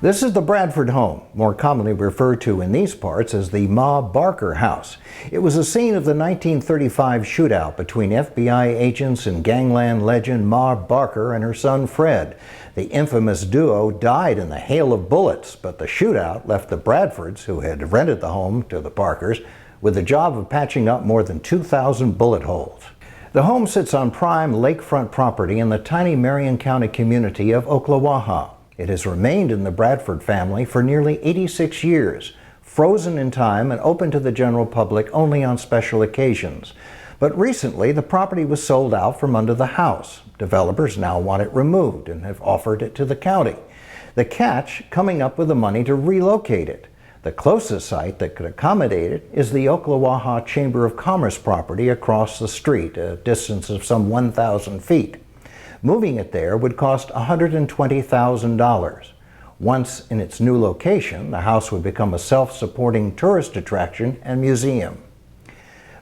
This is the Bradford home, more commonly referred to in these parts as the Ma Barker house. It was the scene of the 1935 shootout between FBI agents and gangland legend Ma Barker and her son Fred. The infamous duo died in the hail of bullets, but the shootout left the Bradfords, who had rented the home to the Barkers, with the job of patching up more than 2,000 bullet holes. The home sits on prime lakefront property in the tiny Marion County community of Floethe. It has remained in the Bradford family for nearly 86 years, frozen in time and open to the general public only on special occasions. But recently, the property was sold out from under the house. Developers now want it removed and have offered it to the county. The catch, coming up with the money to relocate it. The closest site that could accommodate it is the Floethe Chamber of Commerce property across the street, a distance of some 1,000 feet. Moving it there would cost $120,000. Once in its new location, the house would become a self-supporting tourist attraction and museum.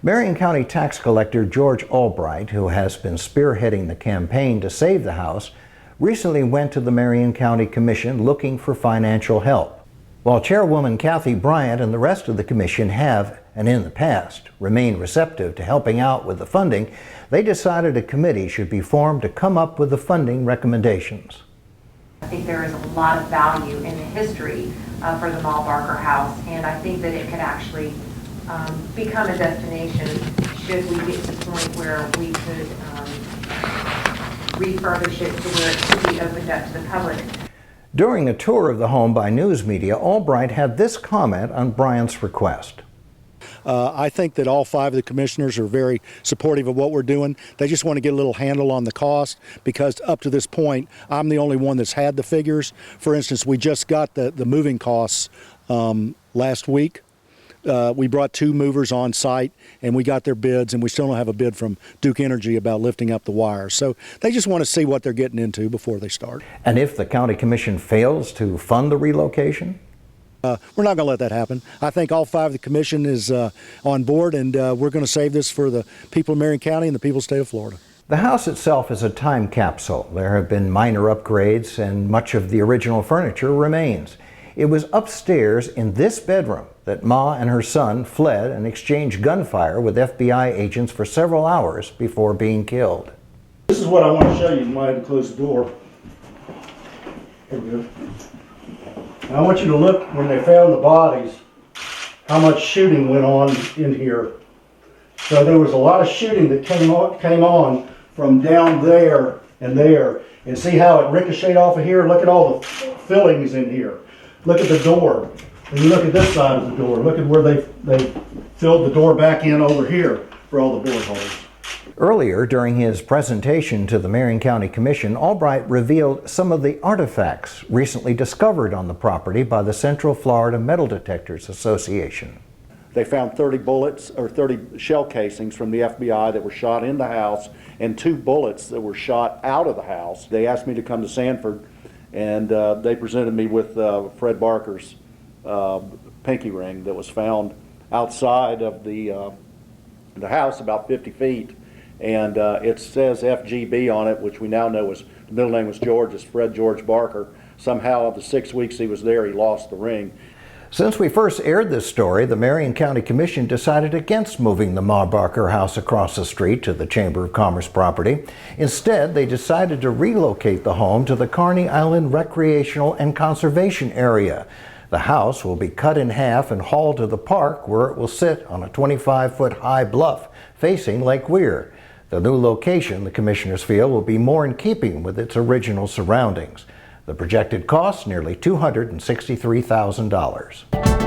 Marion County Tax Collector George Albright, who has been spearheading the campaign to save the house, recently went to the Marion County Commission looking for financial help. While Chairwoman Kathy Bryant and the rest of the Commission have, and in the past, remained receptive to helping out with the funding, they decided a committee should be formed to come up with the funding recommendations. I think there is a lot of value in the history for the Ma Barker house, and I think that it could actually become a destination should we get to the point where we could refurbish it to where it could be opened up to the public. During a tour of the home by news media, Albright had this comment on Bryant's request. I think that all 5 of the commissioners are very supportive of what we're doing. They just want to get a little handle on the cost, because up to this point, I'm the only one that's had the figures. For instance, we just got the moving costs last week. We brought 2 movers on site and we got their bids, and we still don't have a bid from Duke Energy about lifting up the wires. So they just want to see what they're getting into before they start. And if the County Commission fails to fund the relocation? We're not going to let that happen. I think all 5 of the Commission is on board, and we're going to save this for the people of Marion County and the people of the state of Florida. The house itself is a time capsule. There have been minor upgrades and much of the original furniture remains. It was upstairs in this bedroom that Ma and her son fled and exchanged gunfire with FBI agents for several hours before being killed. This is what I want to show you. You might have to close the door. Here we go. And I want you to look when they found the bodies, how much shooting went on in here. So there was a lot of shooting that came on from down there and there. And see how it ricocheted off of here? Look at all the fillings in here. Look at the door. And you look at this side of the door. Look at where they filled the door back in over here for all the bullet holes. Earlier, during his presentation to the Marion County Commission, Albright revealed some of the artifacts recently discovered on the property by the Central Florida Metal Detectors Association. They found 30 bullets or 30 shell casings from the FBI that were shot in the house, and 2 bullets that were shot out of the house. They asked me to come to Sanford, and they presented me with Fred Barker's pinky ring that was found outside of the house about 50 feet. And it says FGB on it, which we now know was, the middle name was George, is Fred George Barker. Somehow of the 6 weeks he was there, he lost the ring. Since we first aired this story, the Marion County Commission decided against moving the Ma Barker house across the street to the Chamber of Commerce property. Instead, they decided to relocate the home to the Carney Island Recreational and Conservation Area. The house will be cut in half and hauled to the park, where it will sit on a 25-foot high bluff facing Lake Weir. The new location, the commissioners feel, will be more in keeping with its original surroundings. The projected cost, nearly $263,000.